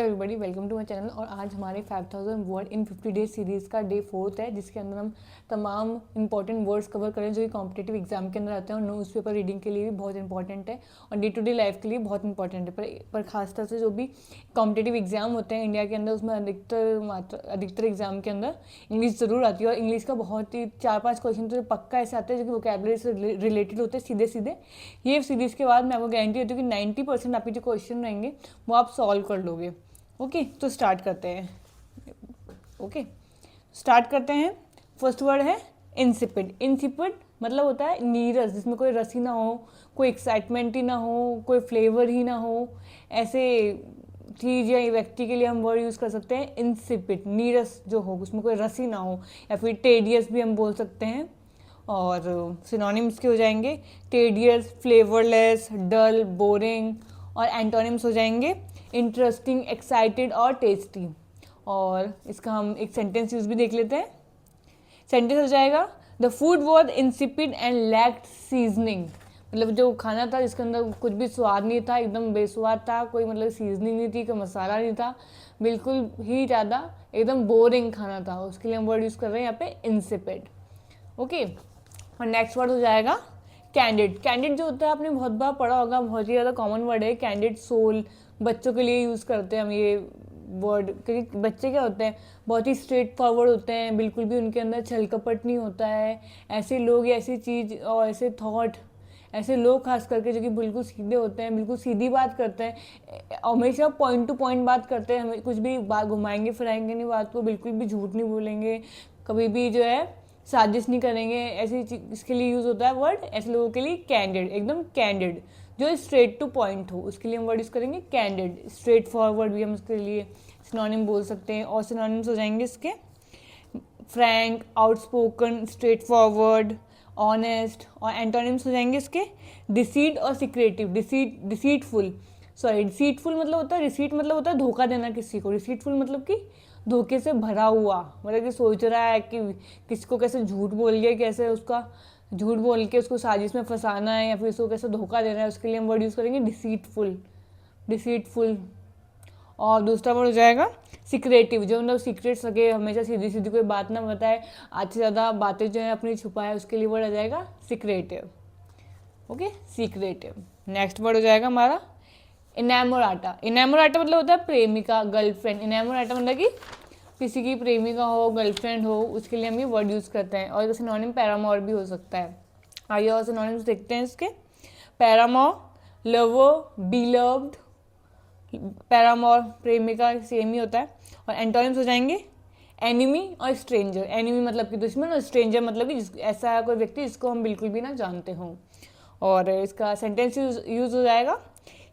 Everybody welcome to my channel. और आज हमारे 5000 वर्ड इन 50 डेज सीरीज़ का डे 4 है, जिसके अंदर हम तमाम इंपॉर्टेंट वर्ड्स कवर करें जो कि कॉम्पिटेटिव एग्जाम के अंदर आते हैं और न्यूज़पेपर रीडिंग के लिए भी बहुत इंपॉर्टेंट है और डे टू डे लाइफ के लिए बहुत इंपॉर्टेंट है। पर खासतौर से जो भी कॉम्पिटेटिव एग्जाम होते हैं इंडिया के अंदर, उसमें अधिकतर एग्जाम के अंदर इंग्लिश ज़रूर आती है। और इंग्लिश का बहुत ही 4-5 क्वेश्चन तो पक्का ऐसे आते हैं जो कि वोकेबलरी से रिलेटेड होते हैं सीधे सीधे। ये सीरीज़ के बाद मैं आपको गारंटी देती हूँ कि 90% आपके जो क्वेश्चन रहेंगे वो आप सॉल्व कर लोगे। ओके, तो स्टार्ट करते हैं। स्टार्ट करते हैं। फर्स्ट वर्ड है इंसिपिड। इंसिपिड मतलब होता है नीरस, जिसमें कोई रस ही ना हो, कोई एक्साइटमेंट ही ना हो, कोई फ्लेवर ही ना हो। ऐसे चीज़ या व्यक्ति के लिए हम वर्ड यूज़ कर सकते हैं इंसिपिड, नीरस जो हो, उसमें कोई रस ही ना हो। या फिर टेडियस भी हम बोल सकते हैं। और सिनोनिम्स के हो जाएंगे टेडियस, फ्लेवरलेस, डल, बोरिंग। और एंटोनिम्स हो जाएंगे इंटरेस्टिंग, एक्साइटेड और टेस्टी। और इसका हम एक सेंटेंस यूज भी देख लेते हैं। सेंटेंस हो जाएगा the food was insipid and lacked seasoning. मतलब जो खाना था जिसके अंदर कुछ भी स्वाद नहीं था, एकदम बेस्वाद था, कोई मतलब सीजनिंग नहीं थी, कोई मसाला नहीं था, बिल्कुल ही ज़्यादा एकदम बोरिंग खाना था। उसके लिए हम वर्ड यूज़ कर रहे हैं यहाँ पे इंसिपिड। ओके, और नेक्स्ट वर्ड हो जाएगा कैंडिड। कैंडिड जो होता है आपने बहुत बार पढ़ा होगा, बहुत ही ज़्यादा कॉमन वर्ड है कैंडिड सोल। बच्चों के लिए यूज़ करते हैं हम ये वर्ड, क्योंकि बच्चे क्या होते हैं, बहुत ही स्ट्रेट फॉरवर्ड होते हैं, बिल्कुल भी उनके अंदर छल कपट नहीं होता है। ऐसे लोग, ऐसी चीज़ और ऐसे थॉट, ऐसे लोग खास करके जो कि बिल्कुल सीधे होते हैं, बिल्कुल सीधी बात करते हैं, हमेशा पॉइंट टू पॉइंट बात करते हैं, हमें कुछ भी बात घुमाएंगे फिराएंगे नहीं बात को, बिल्कुल भी झूठ नहीं बोलेंगे, कभी भी जो है साजिश नहीं करेंगे। ऐसी इसके लिए यूज़ होता है वर्ड ऐसे लोगों के लिए कैंडिड, एकदम कैंडिड, जो स्ट्रेट टू पॉइंट हो, उसके लिए हम वर्ड यूज़ करेंगे कैंडिड। स्ट्रेट फॉरवर्ड भी हम उसके लिए सिनोनिम बोल सकते हैं। और सिनोनिम्स हो जाएंगे इसके Frank, outspoken, straight forward, honest. और एंटोनिम्स हो जाएंगे इसके डिसीट और सिक्रेटिव। डिसीटफुल डिसीटफुल मतलब होता है, रिसीट मतलब होता है धोखा देना किसी को। डिसीटफुल मतलब कि धोखे से भरा हुआ, मतलब कि सोच रहा है कि किसको कैसे झूठ बोल के, कैसे उसका झूठ बोल के उसको साजिश में फंसाना है या फिर उसको कैसे धोखा देना है, उसके लिए हम वर्ड यूज़ करेंगे डिसीटफुल। और दूसरा वर्ड हो जाएगा सिक्रेटिव, जो मतलब सीक्रेट सके, हमेशा सीधी सीधी कोई बात ना बताए, आज से ज़्यादा बातें जो है अपनी छुपाए, उसके लिए वर्ड आ जाएगा secretive. Okay, secretive. Next word हो जाएगा हमारा इनैमोराटा। इनैमोराटा मतलब होता है प्रेमिका, गर्लफ्रेंड। इनैमोराटा मतलब कि किसी की प्रेमिका हो, गर्लफ्रेंड हो, उसके लिए हम ये वर्ड यूज़ करते हैं। और सिनोनिम पैरामोर भी हो सकता है। आइए और सिनोनिम्स देखते हैं इसके। Paramour, lover, beloved. पैरामोर, प्रेमिका, सेम ही होता है। और एंटोनिम्स हो जाएंगे एनिमी और स्ट्रेंजर। एनिमी मतलब कि दुश्मन, और स्ट्रेंजर मतलब कि ऐसा कोई व्यक्ति जिसको हम बिल्कुल भी ना जानते हों। और इसका सेंटेंस यूज हो जाएगा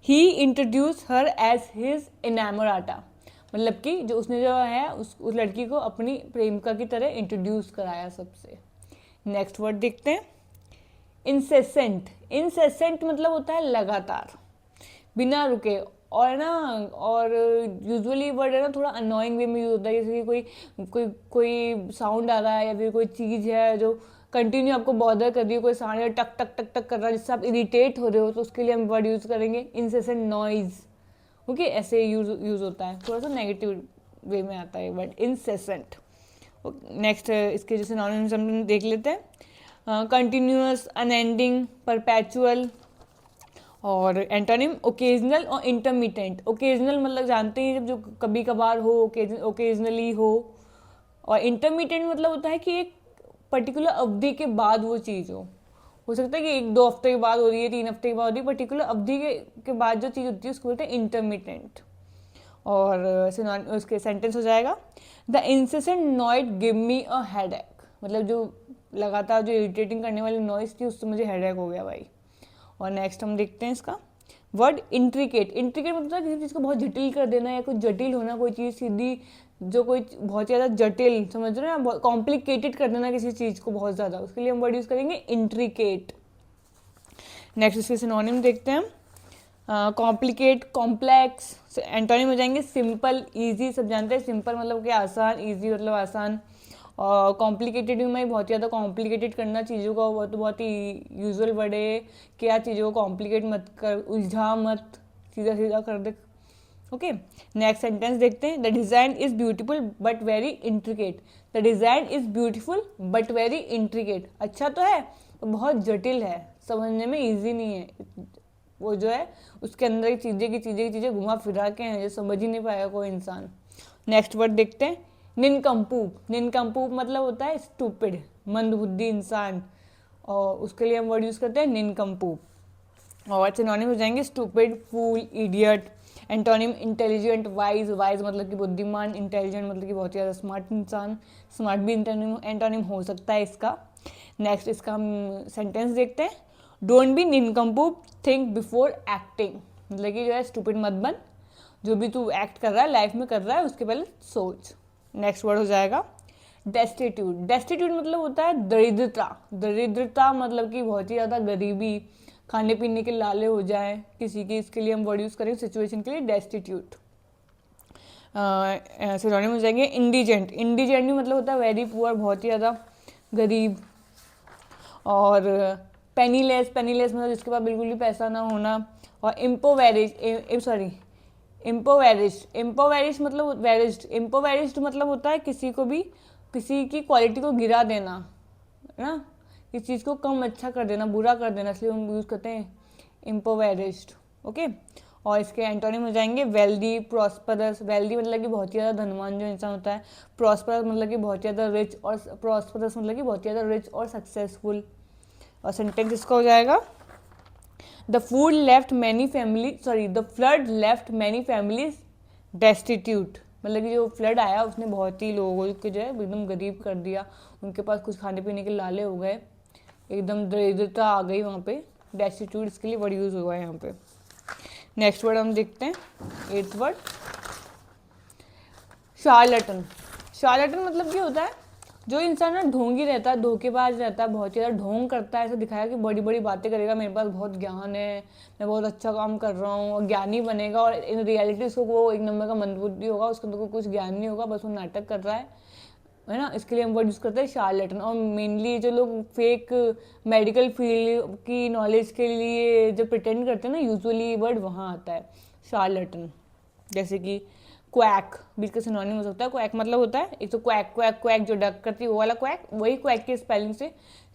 ही इंट्रोड्यूस हर एज हिज इनैमोराटा। मतलब कि जो उसने जो है उस लड़की को अपनी प्रेमिका की तरह इंट्रोड्यूस कराया सबसे। नेक्स्ट वर्ड देखते हैं इंसेसेंट। इंसेसेंट मतलब होता है लगातार, बिना रुके। और ना, और यूजुअली वर्ड है ना थोड़ा अनोइंग वे में यूज होता है, जैसे कि कोई साउंड आ रहा है या फिर कोई चीज़ है जो कंटिन्यू आपको बॉदर कर रही है, कोई साउंड टक टक टक टक कर रहा है जिससे आप इरिटेट हो रहे हो, तो उसके लिए हम वर्ड यूज़ करेंगे इंसेसेंट नॉइज। ओके, ऐसे यूज़ होता है, थोड़ा सा नेगेटिव वे में आता है वर्ड इंसेसेंट। नेक्स्ट इसके जैसे सिनोनिम्स हम देख लेते हैं। Continuous, unending, perpetual. और एंटोनिम ओकेजनल और इंटरमीडिएट। ओकेजनल मतलब जानते हैं जब जो कभी कभार हो, ओकेजनली हो। और इंटरमीडिएट मतलब होता है कि एक पर्टिकुलर अवधि के बाद वो चीज़ हो सकता है कि 1-2 हफ्ते के बाद हो रही है, 3 हफ्ते के बाद हो रही है, पर्टिकुलर अवधि के बाद जो चीज़ होती है उसको बोलते हैं इंटरमीडिएट। और उसके सेंटेंस हो जाएगा the incessant noise give me a headache. मतलब जो लगातार जो इरिटेटिंग करने वाली नॉइज थी उससे मुझे हेडेक हो गया भाई। और नेक्स्ट हम देखते हैं इसका वर्ड इंट्रिकेट। इंट्रिकेट मतलब है किसी चीज़ को बहुत जटिल कर देना या कुछ जटिल होना, कोई चीज़ सीधी जो कोई बहुत ज़्यादा जटिल, समझ रहे हैं ना, कॉम्प्लिकेटेड कर देना किसी चीज़ को बहुत ज़्यादा, उसके लिए हम वर्ड यूज़ करेंगे इंट्रिकेट। नेक्स्ट इसके सिनोनिम देखते हैं हम कॉम्प्लिकेट, कॉम्प्लेक्स। एंटोनिम हो जाएंगे सिंपल, ईजी। सब जानते हैं सिंपल मतलब कि आसान, ईजी मतलब आसान। और कॉम्प्लिकेटेड भी मैं बहुत ज़्यादा कॉम्प्लिकेटेड करना चीज़ों का, वो तो बहुत ही यूजुअल वर्ड है। क्या चीज़ों को कॉम्प्लिकेट मत कर, उलझा मत, सीधा सीधा कर दे, ओके, नेक्स्ट सेंटेंस देखते हैं। The design is beautiful but very intricate. The design is beautiful but very intricate. अच्छा तो है, बहुत जटिल है, समझने में इजी नहीं है। वो जो है उसके अंदर की चीज़ें घुमा फिरा के हैं जो समझ ही नहीं पाएगा कोई इंसान। नेक्स्ट वर्ड देखते हैं, निनकम्पूप। निनकम्पूप मतलब होता है स्टूपिड, मंदबुद्धि इंसान, और उसके लिए हम वर्ड यूज़ करते हैं निनकम्पूप। और सिनोनिम हो जाएंगे stupid, fool, idiot. Antonym intelligent, wise. Wise मतलब कि बुद्धिमान, इंटेलिजेंट मतलब कि बहुत ही ज़्यादा स्मार्ट इंसान। स्मार्ट भी एंटोनिम हो सकता है इसका। नेक्स्ट इसका हम सेंटेंस देखते हैं। Don't be nincompoop, think before acting. मतलब कि जो है स्टूपिड मत बन, जो भी तू एक्ट कर रहा है लाइफ में कर रहा है उसके पहले सोच। नेक्स्ट वर्ड हो जाएगा डेस्टिट्यूट। डेस्टिट्यूट मतलब होता है दरिद्रता। दरिद्रता मतलब कि बहुत ही ज़्यादा गरीबी, खाने पीने के लाले हो जाए किसी की, इसके लिए हम वर्ड यूज़ करेंगे सिचुएशन के लिए डेस्टिट्यूट। सिनोनिम हो जाएंगे इंडिजेंट। इंडिजेंट भी मतलब होता है वेरी पुअर, बहुत ही ज़्यादा गरीब। और पेनीलेस, पेनीलेस मतलब जिसके पास बिल्कुल भी पैसा ना होना। और इम्पोवेरिश मतलब इम्पोवेरिस्ड मतलब होता है किसी को भी, किसी की क्वालिटी को गिरा देना, है ना, किसी चीज़ को कम अच्छा कर देना, बुरा कर देना, इसलिए हम यूज़ करते हैं इम्पोवेरिस्ड। ओके, और इसके एंटोनिम हो जाएंगे वेल्दी, प्रॉस्परस। वेल्दी मतलब कि बहुत ही ज़्यादा धनवान जो इंसान होता है। प्रॉस्परस मतलब कि बहुत ही ज़्यादा रिच, और प्रॉस्परस मतलब कि बहुत ही ज़्यादा रिच और सक्सेसफुल। और सेंटेंस इसका हो जाएगा the flood left many families destitute. मतलब कि जो फ्लड आया उसने बहुत ही लोगों को जो है एकदम गरीब कर दिया, उनके पास कुछ खाने पीने के लाले हो गए, एकदम दरिद्रता आ गई वहाँ पे। डेस्टिट्यूट इसके लिए वर्ड यूज़ हुआ है यहाँ पे। नेक्स्ट वर्ड हम देखते हैं, 8th वर्ड शार्लटन। शार्लटन मतलब क्या होता है, जो इंसान ना ढोंगी रहता है, धोखेबाज रहता है, बहुत ज़्यादा ढोंग करता है, ऐसा दिखाया कि बड़ी बड़ी बातें करेगा, मेरे पास बहुत ज्ञान है, मैं बहुत अच्छा काम कर रहा हूँ, और ज्ञानी बनेगा, और इन रियलिटी उसको वो एक नंबर का मंदबुद्धि होगा, उसको तो कुछ ज्ञान नहीं होगा, बस वो नाटक कर रहा है ना। इसके लिए हम वर्ड यूज़ करते हैं शार्लटन। और मेनली जो लोग फेक मेडिकल फील्ड की नॉलेज के लिए जो प्रिटेंड करते हैं ना, यूजुअली वर्ड वहाँ आता है शार्लटन। जैसे कि क्वैक भी इसका सिनोनिम हो सकता है। क्वैक मतलब होता है, एक तो क्वैक क्वैक क्वैक जो डक करती है वो वाला क्वैक, वही क्वैक के स्पेलिंग से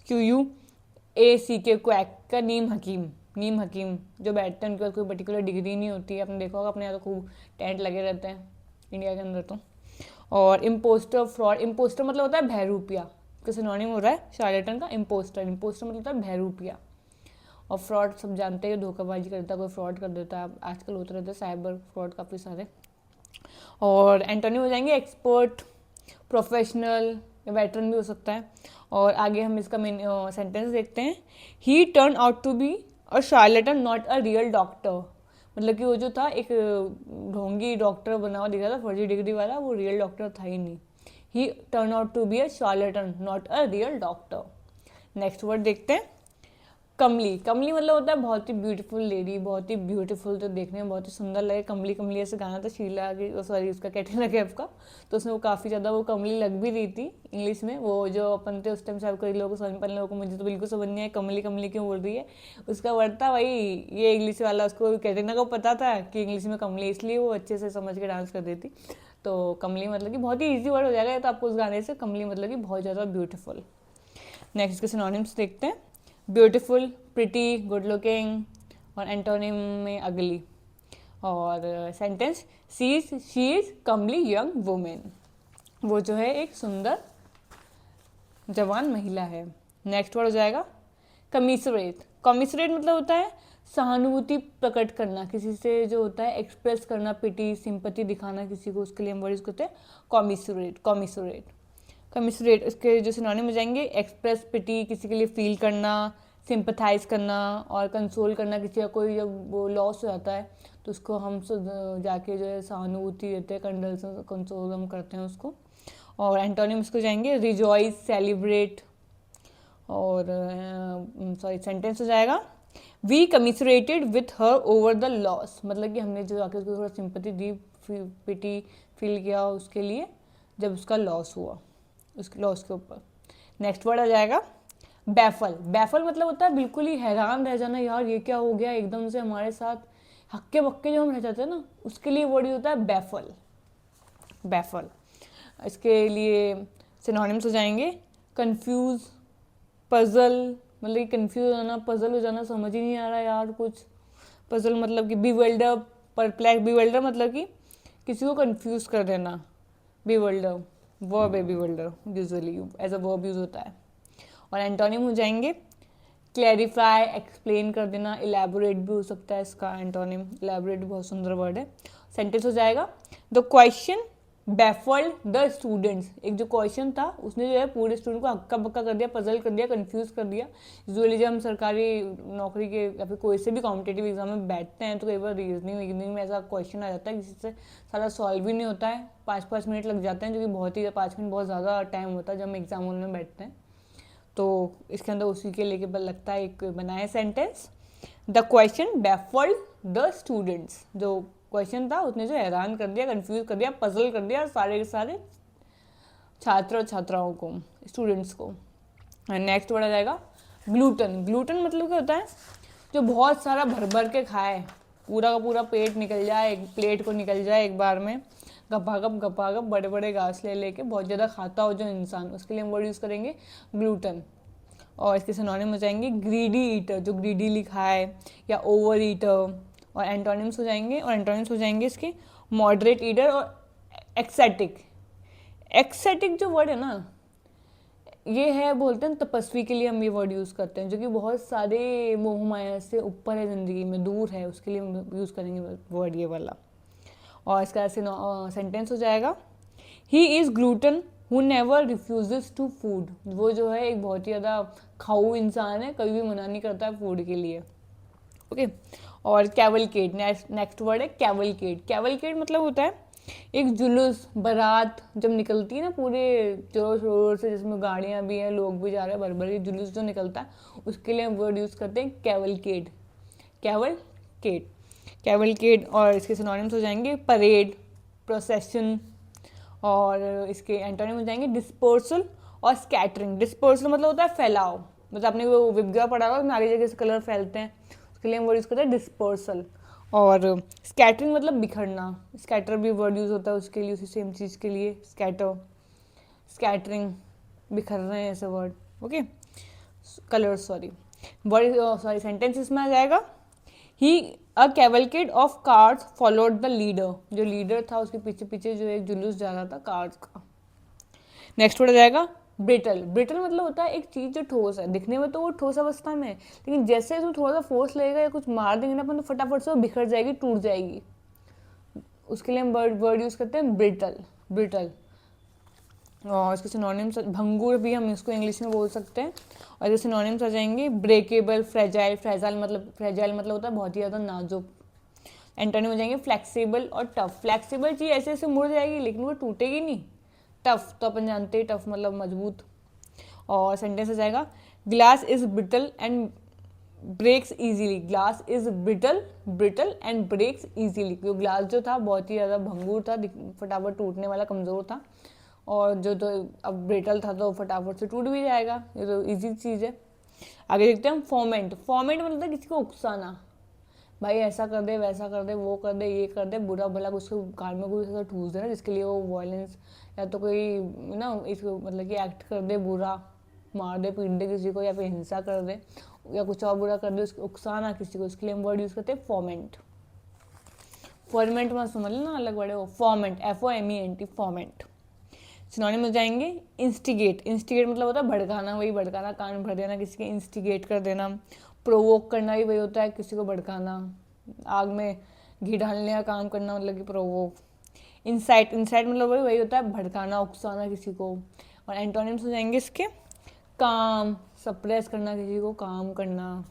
QUACK क्वैक का नीम हकीम। नीम हकीम जो बैठते हैं उनके पास कोई पर्टिकुलर डिग्री नहीं होती है, आपने देखा होगा अपने यहाँ तो खूब टेंट लगे रहते हैं इंडिया के अंदर तो। और इम्पोस्टर, फ्रॉड। इम्पोस्टर मतलब होता है बहरूपिया, इसका सिनोनिम हो रहा है शार्लेटन का इम्पोस्टर। इम्पोस्टर मतलब होता है बहरूपिया। और फ्रॉड सब जानते हैं, धोखाबाजी करता है, कोई फ्रॉड कर देता है, आजकल होते रहते हैं साइबर फ्रॉड काफ़ी सारे। और एंटोनिम हो जाएंगे एक्सपर्ट, प्रोफेशनल, वेटरन भी हो सकता है। और आगे हम इसका मेन सेंटेंस देखते हैं। He turn out to be a charlatan not a real doctor. मतलब कि वो जो था एक ढोंगी डॉक्टर बना हुआ दिख रहा था, फर्जी डिग्री वाला, वो रियल डॉक्टर था ही नहीं। He turn out to be a charlatan not a real doctor. Next word देखते हैं, कमली। कमली मतलब होता है बहुत ही ब्यूटीफुल लेडी, बहुत ही ब्यूटीफुल, तो देखने में बहुत ही सुंदर लगे। कमली कमली ऐसे गाना था शीला की, सॉरी उसका कैटरीना कैफ का, तो उसमें वो काफ़ी ज़्यादा वो कमली लग भी रही थी इंग्लिश में। वो जो अपन थे उस टाइम से, कई लोगों को समझ पाने लोगों को, मुझे तो बिल्कुल समझ नहीं आया कमली कमली क्यों बोल रही है। उसका वर्ड था भाई ये इंग्लिश वाला, उसको कैटरीना को पता था कि इंग्लिश में कमली, इसलिए वो अच्छे से समझ के डांस कर देती। तो कमली मतलब कि बहुत ही ईजी वर्ड हो जाएगा तो आपको उस गाने से, कमली मतलब कि बहुत ज़्यादा ब्यूटीफुल। नेक्स्ट के सिनोनिम्स देखते हैं, ब्यूटीफुल, प्रिटी, गुड लुकिंग। और एंटोनिम में अगली। और sentence, she is Kamli young women. वो जो है एक सुंदर जवान महिला है। नेक्स्ट वर्ड हो जाएगा कमिसरेट। कमिसरेट मतलब होता है सहानुभूति प्रकट करना, किसी से जो होता है एक्सप्रेस करना, पिटी, सिंपति दिखाना किसी को, उसके लिए हम वर्ड यूज करते हैं कॉमिसरेट। कॉमिसरेट कमिसरेट इसके जो सिनोनिम हो जाएंगे एक्सप्रेस पिटी, किसी के लिए फील करना, सिंपथाइज करना, और कंसोल करना। किसी का कोई जब वो लॉस हो जाता है तो उसको हम जाके जो है सहानुभूति देते हैं, कंडोलेंस, कंसोल हम करते हैं उसको। और एंटोनिम इसको जाएंगे रिजॉइस, सेलिब्रेट। और सॉरी सेंटेंस हो जाएगा we commiserated with her over the loss. मतलब कि हमने जो आके उसको थोड़ा सिंपति दी, पिटी फील किया उसके लिए जब उसका लॉस हुआ, उसके लॉस के ऊपर। नेक्स्ट वर्ड आ जाएगा बैफल। बैफल मतलब होता है बिल्कुल ही हैरान रह जाना, यार ये क्या हो गया एकदम से हमारे साथ, हक्के बक्के जो हम रह जाते हैं ना, उसके लिए वर्ड होता है बैफल, बैफल। इसके लिए सिनोनिम्स हो जाएंगे कंफ्यूज, पजल, मतलब कंफ्यूज हो जाना, पजल हो जाना, समझ ही नहीं आ रहा यार कुछ। पजल मतलब कि बिवेल्डर, परप्लेक्स, बिवेल्डर मतलब कि किसी को कंफ्यूज कर देना, बिवेल्डर वर्ब है, bewilder usually as a verb use होता है। और एंटोनिम हो जाएंगे क्लैरिफाई, एक्सप्लेन कर देना, इलेबोरेट भी हो सकता है इसका एंटोनिम, इलेबोरेट भी बहुत सुंदर वर्ड है। सेंटेंस हो जाएगा the question baffled the students, एक जो क्वेश्चन था उसने जो है पूरे स्टूडेंट को हक्का बक्का कर दिया, पजल कर दिया, कंफ्यूज कर दिया। यूजुअली जब हम सरकारी नौकरी के या फिर कोई से भी कॉम्पिटेटिव एग्जाम में बैठते हैं तो कई बार रीजनिंग में ऐसा क्वेश्चन आ जाता है किसी से सारा सॉल्व भी नहीं होता है, 5-5 मिनट लग जाते हैं, जो कि बहुत ही 5 मिनट बहुत ज़्यादा टाइम होता है जब हम एग्जाम हॉल में बैठते हैं। तो इसके अंदर उसी के लेके लगता है एक बनाए sentence the question baffled the students, जो क्वेश्चन था उसने जो हैरान कर दिया, कंफ्यूज कर दिया, पजल कर दिया सारे के सारे छात्र और छात्राओं को, स्टूडेंट्स को। नेक्स्ट वर्ड आ जाएगा ग्लूटन। ग्लूटन मतलब क्या होता है, जो बहुत सारा भर भर के खाए, पूरा का पूरा पेट निकल जाए, एक प्लेट को निकल जाए एक बार में, गपागप बड़े बड़े घास ले लेके बहुत ज़्यादा खाता हो जो इंसान, उसके लिए हम वर्ड यूज़ करेंगे ग्लूटन। और इसके सिनोनिम हो जाएंगे ग्रीडी ईटर, जो ग्रीडीली खाए, या ओवर ईटर। और एंटोनिम्स हो जाएंगे, और एंटोनिम्स हो जाएंगे इसके मॉडरेट ईटर और एक्सेटिक। एक्सेटिक जो वर्ड है ना, ये है बोलते हैं तपस्वी के लिए हम ये वर्ड यूज़ करते हैं, जो कि बहुत सारे मोह माया से ऊपर है, ज़िंदगी में दूर है, उसके लिए हम यूज़ करेंगे वर्ड ये वाला। और इसका सेंटेंस हो जाएगा he is glutton who never refuses to food, वो जो है एक बहुत ही ज़्यादा खाऊ इंसान है, कभी भी मना नहीं करता है फूड के लिए। ओके। और कैवलकेड, नेक्स्ट वर्ड है कैवलकेड। कैवलकेड मतलब होता है एक जुलूस, बारात जब निकलती है ना पूरे जोर शोर से, जिसमें गाड़ियाँ भी हैं, लोग भी जा रहे हैं, भर भर जुलूस जो निकलता है, उसके लिए हम वर्ड यूज़ करते हैं कैवलकेड, कैवलकेड, कैवलकेड। और इसके सिनोनिम्स हो जाएंगे परेड, प्रोसेशन। और इसके एंटोनिम हो जाएंगे डिस्पर्सल और स्कैटरिंग। डिस्पर्सल मतलब होता है फैलाव, मतलब आपने वो विपग्रह पढ़ा होगा उसमें आगे जगह से कलर फैलते हैं, उसके लिए हम वर्ड यूज़ करते हैं डिस्पर्सल। और स्कैटरिंग मतलब बिखरना, स्कैटर भी वर्ड यूज़ होता है उसके लिए, उसी सेम चीज़ के लिए, स्कैटर, स्कैटरिंग, बिखर रहे हैं ऐसे word. Okay, colour sorry word sorry sentence इसमें आ जाएगा ही a cavalcade of cars followed the leader, जो लीडर था उसके पीछे पीछे जो एक जुलूस जा रहा था कार्स का। नेक्स्ट वर्ड आ जाएगा ब्रिटल। ब्रिटल मतलब होता है एक चीज़ जो ठोस है, दिखने में तो वो ठोस अवस्था में है, लेकिन जैसे उसमें थोड़ा सा फोर्स लगेगा या कुछ मार देंगे ना अपन तो फटाफट से वो बिखर जाएगी, टूट जाएगी, उसके लिए हम वर्ड यूज़ करते हैं ब्रिटल, ब्रिटल। और इसके सिनोनिम्स भंगुर भी हम इसको इंग्लिश में बोल सकते हैं। और इसके सिनोनिम्स आ जाएंगे ब्रेकेबल, फ्रेजाइल, फ्रेजाइल मतलब होता है बहुत ही ज़्यादा नाजुक। एंटोनिम हो जाएंगे फ्लेक्सिबल और टफ। फ्लेक्सिबल चीज़ ऐसे ऐसे मुड़ जाएगी लेकिन वो टूटेगी नहीं। टफ तो अपन जानते हैं, टफ मतलब मजबूत। और सेंटेंस आ जाएगा glass is brittle and breaks easily. Glass is brittle and breaks easily, क्योंकि ग्लास जो था बहुत ही ज़्यादा भंगुर था, फटाफट टूटने वाला, कमज़ोर था, और जो तो अब ब्रिटल था तो फटाफट से टूट भी जाएगा, ये तो इजी चीज़ है। आगे देखते हैं हम फोमेंट। फोमेंट मतलब किसी को उकसाना, भाई ऐसा कर दे, वैसा कर दे, वो कर दे, ये कर दे, बुरा भला उसको गाल में कुछ ऐसा ठूस देना जिसके लिए वो वायलेंस या तो कोई ना इसको मतलब कि एक्ट कर दे बुरा, मार दे, पीट दे किसी को, या फिर हिंसा कर दे, या कुछ और बुरा कर दे, उसको उकसाना किसी को, उसके लिए हम वर्ड यूज़ करते हैं फोमेंट। फॉर्मेंट में समझ लेना अलग वर्ड है वो, फॉर्मेंट, FOMENT, फॉर्मेंट। सिनोनिम हो जाएंगे इंस्टिगेट। इंस्टिगेट मतलब होता है भड़काना, वही भड़काना, कान भर देना किसी के, इंस्टिगेट कर देना। प्रोवोक करना भी वही होता है, किसी को भड़काना, आग में घी डालने का काम करना, मतलब कि प्रोवोक। इंसाइट, इंसाइट मतलब वही होता है भड़काना, उकसाना किसी को। और एंटोनिम्स हो जाएंगे इसके काम, सप्रेस करना किसी को, काम करना।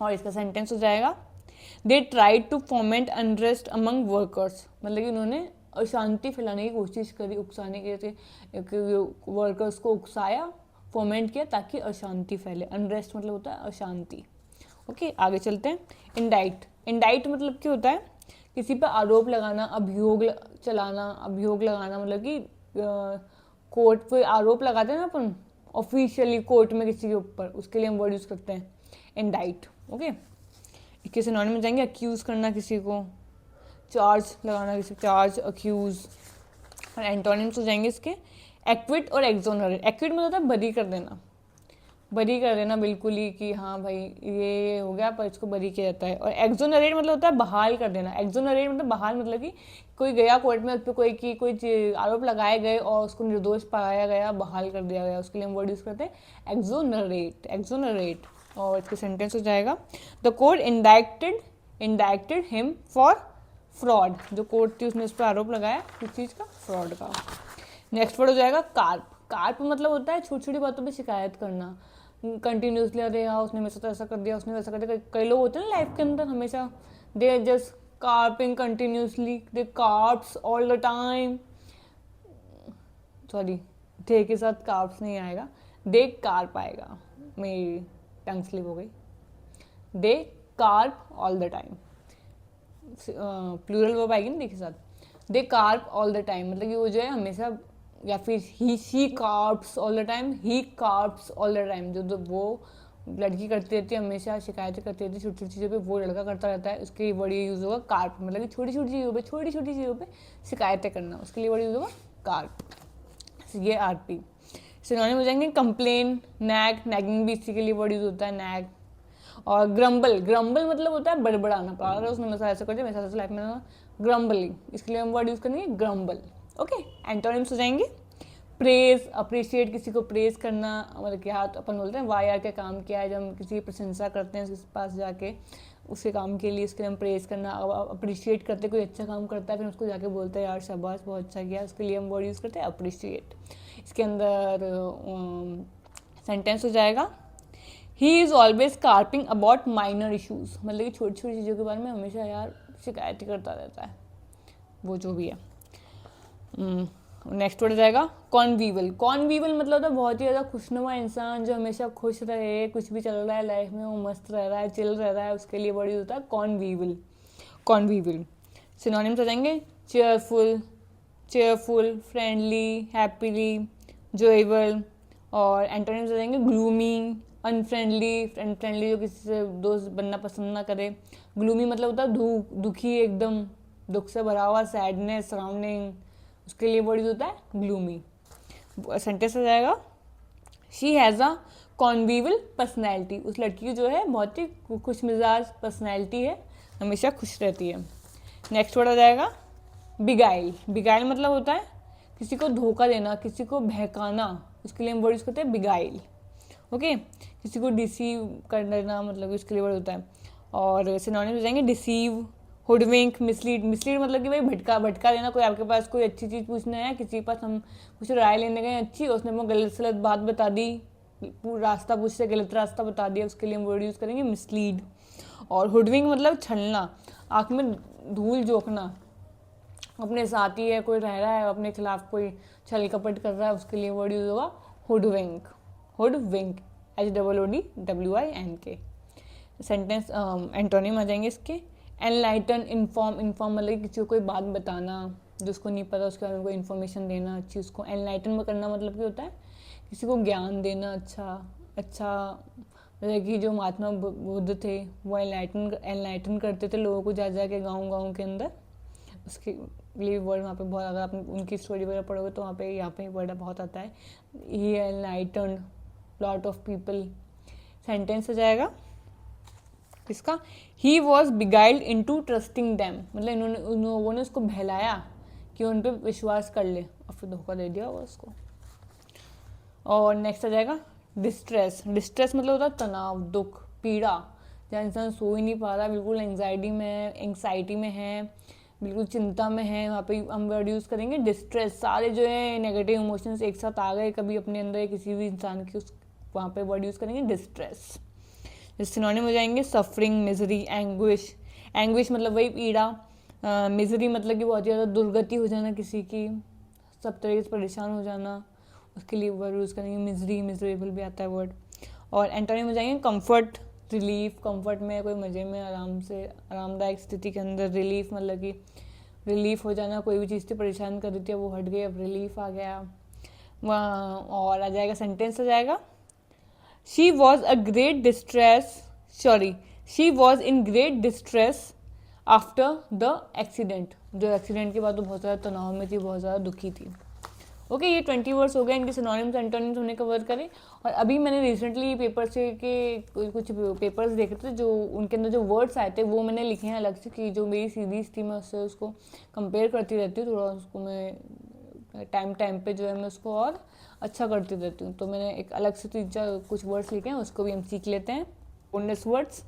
और इसका सेंटेंस हो जाएगा they try to foment unrest among workers, मतलब कि उन्होंने अशांति फैलाने की कोशिश करी, उकसाने के वर्कर्स को उकसाया, फोमेंट किया ताकि अशांति फैले। अनरेस्ट मतलब होता है अशांति। ओके, आगे चलते हैं। इंडाइट। इंडाइट मतलब क्या होता है किसी पर आरोप लगाना, अभियोग चलाना, अभियोग लगाना, मतलब कि कोर्ट पे आरोप लगाते हैं ना अपन ऑफिशियली कोर्ट में किसी के ऊपर, उसके लिए हम वर्ड यूज़ करते हैं इंडाइट। ओके, इसके सिनोनिम में जाएंगे अक्यूज़ करना किसी को, चार्ज लगाना किसी, चार्ज, अक्यूज़। और एंटोनिम्स हो जाएंगे इसके एक्विट और एक्सोनरेट। एक्विट मतलब होता है बरी कर देना, बरी कर देना बिल्कुल ही कि हाँ भाई ये हो गया, पर इसको बरी किया जाता है। और एक्सोनरेट मतलब होता है बहाल कर देना। एक्सोनरेट मतलब बहाल, मतलब कि कोई गया कोर्ट में, उस पर कोई आरोप लगाए गए और उसको निर्दोष पाया गया, बहाल कर दिया गया, उसके लिए हम वर्ड यूज़ करते हैं एक्सोनरेट, एक्सोनरेट। और इसके सेंटेंस हो जाएगा the court indicted him for fraud. जो कोर्ट थी उसने उस पर आरोप लगाया किस चीज़ का, फ्रॉड का। नेक्स्ट वर्ड हो जाएगा कार्प। कार्प मतलब होता है छोटी छोटी बातों पे शिकायत करना कंटिन्यूसली। अरे हाँ उसने मेरे साथ ऐसा कर दिया, उसने वैसा कर दिया। कई लोग होते हैं ना लाइफ के अंदर हमेशा they are just carping continuously, they carps all the time. Sorry, they के साथ कार्प्स नहीं आएगा, दे कार्प आएगा, मेरी टंग स्लिप हो गई। They carp all the time, plural verb आएगी ना देखिए साथ। They carp all the time मतलब कि वो जो है हमेशा, या फिर she carps all the time, he carps all the time. जो वो लड़की करती रहती है हमेशा शिकायतें करती रहती है छोटी छोटी चीज़ों पे, वो लड़का करता रहता है, उसके लिए वर्ड यूज़ होगा कार्प। मतलब कि छोटी छोटी चीज़ों पे शिकायतें करना, उसके लिए वर्ड यूज़ होगा कार्प, ये आर पी। सिनोनिम हो जाएंगे कंप्लेन, नैग, नैगिंग भी इसी के लिए वर्ड यूज़ होता है, नैग। और ग्रम्बल, ग्रम्बल मतलब होता है बड़बड़ाना, पागल उसने मेरे साथ ऐसा कर दिया, मेरे साथ लाइफ में ग्रम्बलिंग, इसके लिए हम वर्ड यूज़ करेंगे ग्रम्बल। ओके, एंटोनिम्स हो जाएंगे प्रेज, अप्रिशिएट, किसी को प्रेज करना, मतलब कि हाँ तो अपन बोलते हैं वाह यार क्या काम किया है, जब हम किसी की प्रशंसा करते हैं उसके पास जाके उसके काम के लिए, इसके लिए हम प्रेज करना। अप्रिशिएट करते, कोई अच्छा काम करता है फिर उसको जाके बोलते हैं यार शाबाश बहुत अच्छा किया, उसके लिए हम वर्ड यूज़ करते हैं अप्रिशिएट। इसके अंदर सेंटेंस हो जाएगा he is always carping about minor issues, मतलब कि छोटी छोटी चीज़ों के बारे में हमेशा यार शिकायत करता रहता है, वो जो भी है। नेक्स्ट वर्ड जाएगा कॉन्वीवल। कॉन्वीवल मतलब होता है बहुत ही ज़्यादा खुशनुमा इंसान, जो हमेशा खुश रहे, कुछ भी चल रहा है लाइफ में वो मस्त रह रहा है, चिल रह रहा है, उसके लिए वर्ड यूज होता है कॉन्वीवल, कॉन्वीवल। सिनोनिम्स हो जाएंगे चेयरफुल, चेयरफुल, फ्रेंडली, हैप्पीली, जोएबल। और एंटोनिम्स हो जाएंगे ग्लूमी, अनफ्रेंडली, फ्रेंडली जो किसी से दोस्त बनना पसंद ना करे। ग्लूमी मतलब होता है दुखी, एकदम दुख से भरा हुआ, सैडनेस सराउंडिंग, उसके लिए वर्ड यूज होता है ग्लूमी। सेंटेंस हो जाएगा शी हैज़ अ कॉन्वीवल पर्सनैलिटी, उस लड़की की जो है बहुत ही खुश मिजाज पर्सनैलिटी है, हमेशा खुश रहती है। नेक्स्ट वर्ड आ जाएगा बिगाइल। बिगाइल मतलब होता है किसी को धोखा देना, किसी को बहकाना, उसके लिए हम वर्ड यूज करते हैं बिगाइल। ओके, किसी को डिसीव कर देना, मतलब उसके लिए वर्ड होता है। और सिनोनिम्स हो जाएंगे डिसीव, हुडविंक, मिसलीड। मिसलीड मतलब कि भाई भटका देना, कोई आपके पास कोई अच्छी चीज़ पूछना है, किसी के पास हम कुछ राय लेने गए अच्छी, उसने हमें गलत सलत बात बता दी, रास्ता पूछते गलत रास्ता बता दिया, उसके लिए हम वर्ड यूज़ करेंगे मिसलीड। और हुडविंक मतलब छलना, आँख में धूल झोंकना, अपने साथी है कोई रह रहा है अपने खिलाफ कोई छल कपट कर रहा है, उसके लिए वर्ड यूज होगा हुडविंक, हुडविंक, HOODWINK। सेंटेंस एंटोनिम आ जाएंगे इसके एनलाइटन, इन्फॉर्म, इन्फॉर्म मतलब किसी को कोई बात बताना जो उसको नहीं पता, उसके बारे में कोई इन्फॉर्मेशन देना अच्छी, उसको एनलाइटन में करना मतलब क्या होता है किसी को ज्ञान देना अच्छा। जैसे कि जो महात्मा बुद्ध थे वो एनलाइटन करते थे लोगों को, जा के गाँव के अंदर, उसके लिए वर्ड वहाँ पे बहुत, अगर आप उनकी स्टोरी वगैरह पढ़ोगे तो वहाँ पे यहाँ पे वर्ड बहुत आता है, he enlightened lot of people. Sentence हो जाएगा इसका he was beguiled into trusting them, मतलब उन लोगों ने उसको बहलाया कि उन पर विश्वास कर ले और फिर धोखा दे दिया होगा उसको। और नेक्स्ट आ जाएगा डिस्ट्रेस। डिस्ट्रेस मतलब होता है तनाव, दुख, पीड़ा, जहाँ इंसान सो ही नहीं पा रहा, बिल्कुल एंग्जाइटी में है, बिल्कुल चिंता में है, वहाँ पे हम वर्ड यूज़ करेंगे डिस्ट्रेस। सारे जो है नेगेटिव इमोशंस एक साथ आ गए कभी अपने अंदर किसी भी इंसान की, उस वहाँ पे वर्ड यूज़ करेंगे डिस्ट्रेस। सिनोनिम हो जाएंगे सफरिंग, मिजरी, एंग्विश। एंग्विश मतलब वही पीड़ा, मिजरी मतलब कि बहुत ज़्यादा दुर्गति हो जाना किसी की, सब तरीके से परेशान हो जाना, उसके लिए वर्ड यूज़ करेंगे मिजरी, मिजरेबल भी आता है वर्ड। और एंटोनिम हो जाएंगे कंफर्ट, रिलीफ, कंफर्ट में कोई मज़े में आरामदायक स्थिति के अंदर, रिलीफ मतलब कि रिलीफ हो जाना, कोई भी चीज़ से परेशान कर देती है वो हट गई, अब रिलीफ आ गया वहाँ। और आ जाएगा सेंटेंस आ जाएगा she was a great distress, sorry she was in great distress after the accident, जो एक्सीडेंट के बाद वो बहुत ज़्यादा तनाव में थी, बहुत ज़्यादा दुखी थी। ओके, ये 20 वर्ड्स हो गए, इनके सिनोनिम्स एंटोनिम्स हमने कवर करे। और अभी मैंने रिसेंटली पेपर से के कुछ पेपर्स देखे थे, जो उनके अंदर जो वर्ड्स आए थे वो मैंने लिखे हैं अलग से, कि जो मेरी सीरीज थी मैं उससे उसको कंपेयर करती रहती हूँ, थोड़ा उसको मैं टाइम पे जो है मैं उसको और अच्छा करती रहती हूँ। तो मैंने एक अलग से 3-4 कुछ वर्ड्स लिखे हैं, उसको भी हम सीख लेते हैं। 19 वर्ड्स।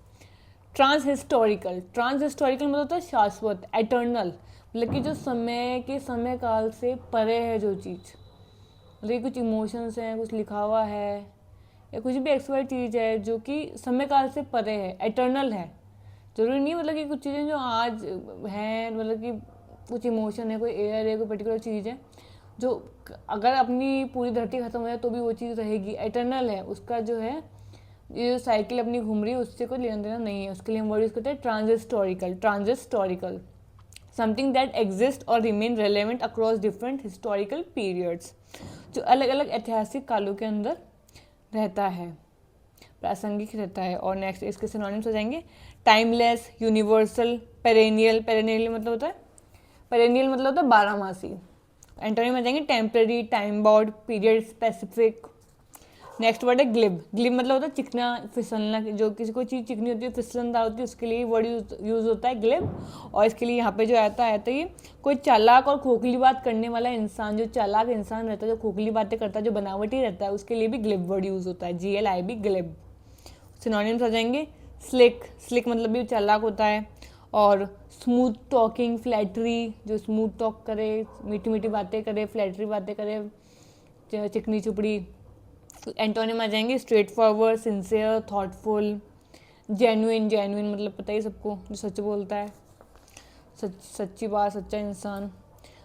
ट्रांसहिस्टोरिकल, ट्रांसहिस्टोरिकल मतलब होता है शाश्वत, एटर्नल, मतलब कि जो समय के समय काल से परे है जो चीज़, मतलब कुछ इमोशंस हैं, कुछ लिखा हुआ है, या कुछ भी एक्सवाइट चीज़ है जो कि समय काल से परे है, एटर्नल है। जरूरी नहीं मतलब कि कुछ चीज़ें जो आज हैं, मतलब कि कुछ इमोशन है, कोई एयर है, कोई पर्टिकुलर चीज़ है जो अगर अपनी पूरी धरती खत्म हो जाए तो भी वो चीज़ रहेगी, एटर्नल है, उसका जो है ये जो साइकिल अपनी घूम रही है उससे कोई लेना देना नहीं है। उसके लिए हम वर्ड यूज करते हैं ट्रांजिस्टोरिकल। ट्रांजिस्टोरिकल, समथिंग दैट एग्जिस्ट और remain relevant across different historical periods, जो अलग अलग ऐतिहासिक कालों के अंदर रहता है, प्रासंगिक रहता है। और नेक्स्ट इसके सिनोनिम्स हो जाएंगे टाइमलेस, यूनिवर्सल, पेरेनियल, पेरेनियल मतलब होता है, पेरेनियल मतलब होता है बारहमासी। एंटोनिम आ जाएंगे temporary, time bound, period specific. Next word है ग्लिब, ग्लिब मतलब होता है चिकना, फिसलना, जो किसी को चीज़ चिकनी होती है, फिसलनदार होती है, उसके लिए वर्ड यूज होता है ग्लिब। और इसके लिए यहाँ पे जो आता है तो ये कोई चालाक और खोखली बात करने वाला इंसान, जो चालाक इंसान रहता है, जो खोखली बातें करता है, जो बनावटी रहता है, उसके लिए भी ग्लिब वर्ड यूज होता है, GLIB, ग्लिब। सिनोनिम्स आ जाएंगे स्लिक, स्लिक मतलब भी चालाक होता है, और स्मूथ टॉकिंग, फ्लैटरी, जो स्मूथ टॉक करे, मीठी मीठी बातें करे, फ्लैटरी बातें करे, चिकनी चुपड़ी। एंटोनिम आ जाएंगे straight forward, sincere, thoughtful, genuine, genuine मतलब पता ही सबको जो सच बोलता है, सच्ची बात, सच्चा इंसान।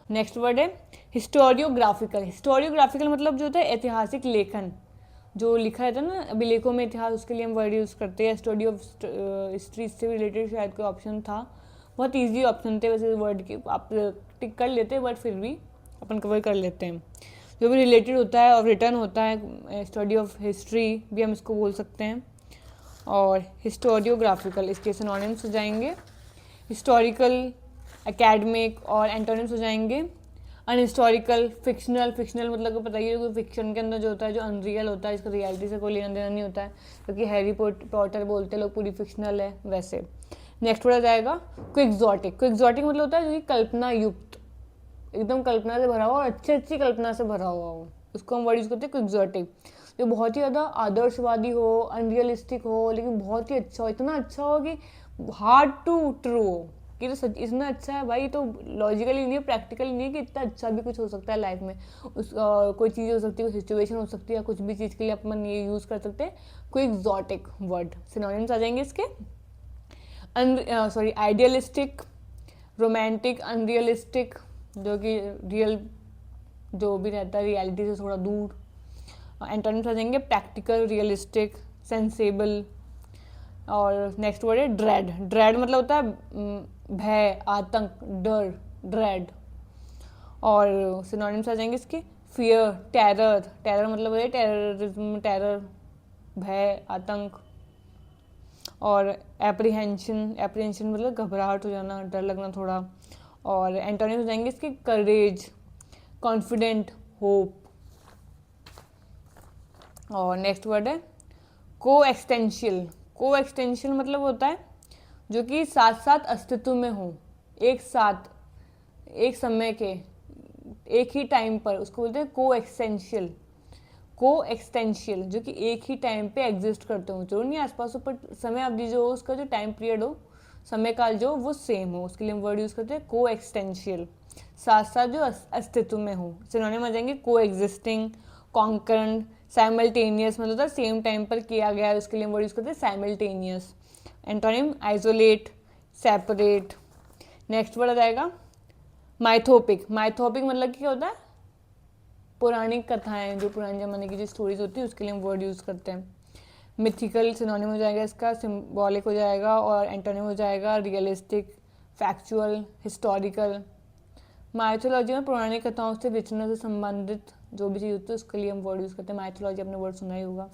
नेक्स्ट वर्ड है हिस्टोरियोग्राफिकल, हिस्टोरियोग्राफिकल मतलब जो होता है ऐतिहासिक लेखन, जो लिखा रहता है ना अभिलेखों में इतिहास, उसके लिए हम वर्ड यूज़ करते हैं। स्टडी ऑफ हिस्ट्री से रिलेटेड शायद कोई ऑप्शन था, बहुत ईजी ऑप्शन थे वैसे वर्ड के, आप टिक कर लेते हैं बट फिर भी अपन कवर कर लेते हैं। जो भी रिलेटेड होता है और रिटर्न होता है, स्टडी ऑफ हिस्ट्री भी हम इसको बोल सकते हैं। और हिस्टोरियोग्राफिकल, इसके सिनोनिम्स हो जाएंगे हिस्टोरिकल, एकेडमिक, और एंटोनिम्स हो जाएंगे अनहिस्टोरिकल, फिक्शनल, फिक्शनल मतलब को पता ही है कोई फिक्शन के अंदर जो होता है जो अनरियल होता है, इसका रियलिटी से कोई लेना देना नहीं होता है, क्योंकि हैरी पॉटर बोलते हैं लोग पूरी फिक्शनल है वैसे। नेक्स्ट वर्ड आ जाएगा क्विक्सोटिक, क्विक्सोटिक मतलब होता है जो कि कल्पना युक्त, एकदम कल्पना से भरा हुआ और अच्छी टल्पना से भरा हुआ हो, उसको हम वर्ड यूज करते हैं क्विक्सोटिक। जो बहुत ही ज़्यादा आदर्शवादी हो, अनरियलिस्टिक हो, लेकिन बहुत ही अच्छा हो, इतना अच्छा हो कि हार्ड टू ट्रू हो, कि तो सच इतना अच्छा है भाई, तो लॉजिकली नहीं है, प्रैक्टिकली नहीं है कि इतना अच्छा भी कुछ हो सकता है लाइफ में। कोई चीज़ हो सकती है, कोई सिचुएशन हो सकती है, कुछ भी चीज़ के लिए अपन ये यूज़ कर सकते हैं क्विक्सोटिक वर्ड। सिनोनिम्स आ जाएंगे इसके आइडियलिस्टिक, रोमांटिक, अनरियलिस्टिक, जो कि रियल जो भी रहता है रियलिटी से थोड़ा दूर। एंटोनिम्स आ जाएंगे प्रैक्टिकल, रियलिस्टिक, सेंसेबल। और नेक्स्ट वर्ड है ड्रेड, ड्रेड मतलब होता है भय, आतंक, डर, ड्रेड। और सिनोनिम्स आ जाएंगे इसके फियर, टेरर, टेरर मतलब है टेररिज्म, टेरर, भय, आतंक। और एप्रीहेंशन, एप्रीहेंशन मतलब घबराहट हो जाना, डर लगना थोड़ा। और एंटोनिम्स हो जाएंगे इसके करेज, कॉन्फिडेंट, होप। और नेक्स्ट वर्ड है को एक्सटेंशियल, को एक्सटेंशियल मतलब होता है जो कि साथ साथ अस्तित्व में हो, एक साथ, एक समय के, एक ही टाइम पर, उसको बोलते हैं को एक्सटेंशियल। को एक्सटेंशियल जो कि एक ही टाइम पे एग्जिस्ट करते हो, जरूर नहीं आसपास हो, पर समय अवधि जो हो, उसका जो टाइम पीरियड हो, समय काल जो वो सेम हो, उसके लिए हम वर्ड यूज करते हैं को एक्सटेंशियल, साथ साथ जो अस्तित्व में हो। सिनोनिम आ जाएंगे को एग्जिस्टिंग, कॉन्करेंट, साइमल्टेनियस मतलब सेम टाइम पर किया गया है, उसके लिए हम वर्ड यूज करते हैं simultaneous. Antonym isolate, separate. Next word आ जाएगा माइथोपिक, माइथोपिक मतलब क्या होता है पौराणिक कथाएं, जो पुराने ज़माने की जो स्टोरीज होती है उसके लिए हम वर्ड यूज़ करते हैं। मिथिकल सिनोनिम हो जाएगा इसका, सिम्बॉलिक हो जाएगा। और एंटोनिम हो जाएगा रियलिस्टिक, फैक्चुअल, हिस्टोरिकल। माइथोलॉजी में पुरानी कथाओं से रचना से संबंधित जो भी चीज़ होती है उसके लिए हम वर्ड यूज़ करते हैं। माइथोलॉजी अपने वर्ड सुना ही होगा।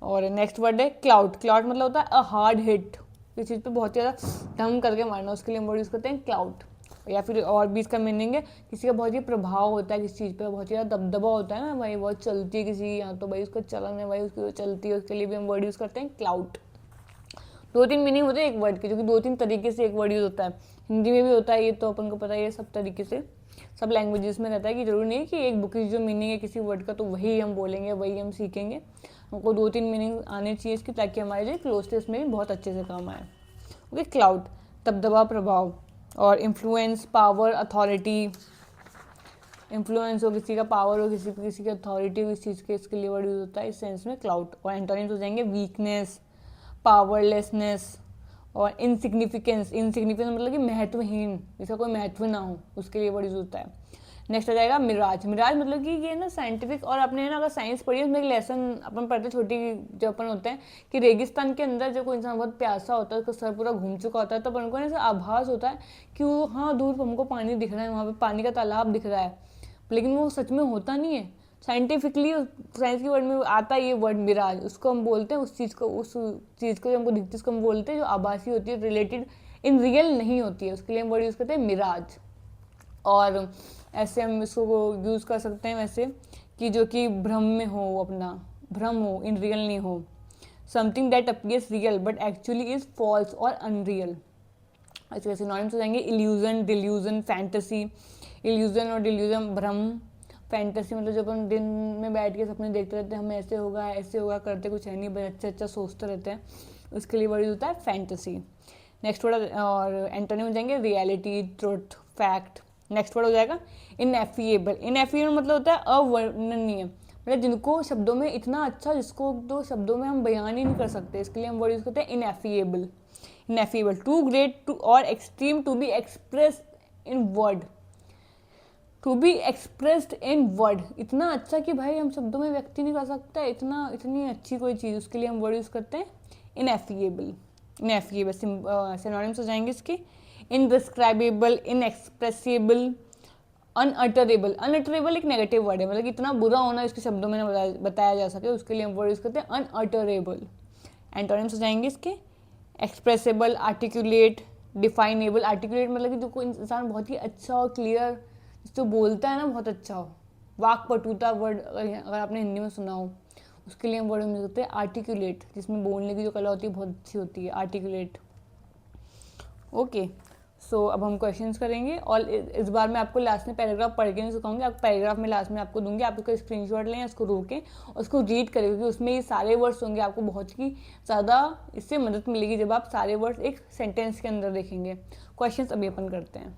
और नेक्स्ट वर्ड है क्लाउड। क्लाउड मतलब होता है अ हार्ड हिट, किसी चीज़ पे बहुत ज़्यादा ढंग करके मारना, उसके लिए हम वर्ड यूज़ करते हैं क्लाउड। या फिर और भी इसका मीनिंग है किसी का बहुत ही प्रभाव होता है किसी चीज़ पे, बहुत ही ज़्यादा दबदबा होता है ना भाई, बहुत चलती है किसी, यहाँ तो भाई उसका चलन है भाई, उसकी वो चलती है, उसके लिए भी हम वर्ड यूज़ करते हैं क्लाउड। 2-3 मीनिंग होते हैं एक वर्ड के, जो कि 2-3 तरीके से एक वर्ड यूज़ होता है। हिंदी में भी होता है ये तो अपन को पता है, ये सब तरीके से सब लैंग्वेजेस में रहता है कि जरूरी नहीं है कि एक बुक की जो मीनिंग है किसी वर्ड का तो वही हम बोलेंगे, वही हम सीखेंगे। हमको 2-3 मीनिंग आने चाहिए इसकी, ताकि हमारे जो क्लोज टेस्ट में भी बहुत अच्छे से काम आए। ओके, क्लाउड दबदबा, प्रभाव। और इन्फ्लुएंस, पावर, अथॉरिटी। इन्फ्लुएंस हो किसी का, पावर हो किसी की अथॉरिटी हो इस चीज़ के, इसके लिए वर्ड यूज होता है इस सेंस में क्लाउड। और एंटोनिम्स हो जाएंगे वीकनेस, पावरलेसनेस और इनसिग्निफिकेंस। इनसिग्निफिकेंस मतलब कि महत्वहीन, जिसका कोई महत्व ना हो, उसके लिए वर्ड यूज होता है। नेक्स्ट आ जाएगा मिराज। मिराज मतलब कि ये ना साइंटिफिक, और आपने ना अगर साइंस पढ़ी है उसमें एक लेसन अपन पढ़ते छोटी जो अपन होते हैं कि रेगिस्तान के अंदर जब कोई इंसान बहुत प्यासा होता है, उसका सर पूरा घूम चुका होता है, तो अपन को ना ऐसा आभास होता है कि वो हाँ दूर हमको पानी दिख रहा है, वहाँ पे पानी का तालाब दिख रहा है, लेकिन वो सच में होता नहीं है। साइंटिफिकली साइंस के वर्ड में आता है ये वर्ड मिराज, उसको हम बोलते हैं उस चीज़ को जो हमको दिखती है उसको हम बोलते हैं जो आभासी होती है, रिलेटेड इन रियल नहीं होती है, उसके लिए हम वर्ड यूज़ करते हैं मिराज। और ऐसे हम इसको यूज़ कर सकते हैं वैसे कि जो कि भ्रम में हो, अपना भ्रम हो, इन रियल नहीं हो। Something that appears real but actually is false और अनरियल। ऐसे सिनोनिम्स हो जाएंगे इल्यूजन, डिल्यूजन, फैंटेसी। इल्यूजन और डिल्यूजन भ्रम, फैंटेसी मतलब जब हम दिन में बैठ के सपने देखते रहते हैं, हम ऐसे होगा करते कुछ है नहीं, बस अच्छा सोचते रहते हैं, उसके लिए वर्ड होता है फैंटेसी। नेक्स्ट वर्ड और एंटोनिम हो जाएंगे reality, truth, fact. Next word हो जाएगा इनएफिएबल। इनएफिएबल मतलब होता है अवर्णनीय, मतलब जिनको शब्दों में इतना अच्छा, जिसको तो शब्दों में हम बयान ही नहीं कर सकते, इसके लिए हम वर्ड यूज करते हैं ineffable. Ineffable, too great to और extreme to be express in word. To be expressed in word, इतना अच्छा कि भाई हम शब्दों में व्यक्त नहीं कर सकते, इतनी अच्छी कोई चीज़, उसके लिए हम वर्ड यूज़ करते हैं इनएफिएबल। इनएफिएबल सिनोनिम्स हो जाएंगे इसके इनडिस्क्राइबेबल, इनएक्सप्रेसिबल, अनअटरेबल। अनअटरेबल एक नेगेटिव वर्ड है, मतलब इतना बुरा होना इसके शब्दों में बताया जा सके, उसके लिए हम वर्ड यूज़ करते हैं अनअटरेबल। एंटोनिम्स हो जाएंगे इसके एक्सप्रेसिबल, आर्टिकुलेट, डिफाइनेबल। आर्टिकुलेट मतलब कि जो कोई इंसान बहुत ही अच्छा और क्लियर जो बोलता है ना, बहुत अच्छा हो, वाकपटुता वर्ड अगर आपने हिंदी में सुना हो, उसके लिए हम वर्ड यूज करते हैं आर्टिकुलेट, जिसमें बोलने की जो कला होती है बहुत अच्छी होती है, आर्टिकुलेट। ओके, सो अब हम क्वेश्चंस करेंगे, और इस बार मैं आपको लास्ट में पैराग्राफ पढ़ के नहीं सिखाऊंगी, आपको पैराग्राफ में लास्ट में आपको दूंगी, आप उसका स्क्रीनशॉट लें, उसको रोकें, उसको रीड करें, क्योंकि उसमें ये सारे वर्ड्स होंगे, आपको बहुत ही ज़्यादा इससे मदद मिलेगी जब आप सारे वर्ड्स एक सेंटेंस के अंदर देखेंगे। क्वेश्चंस अभी अपन करते हैं।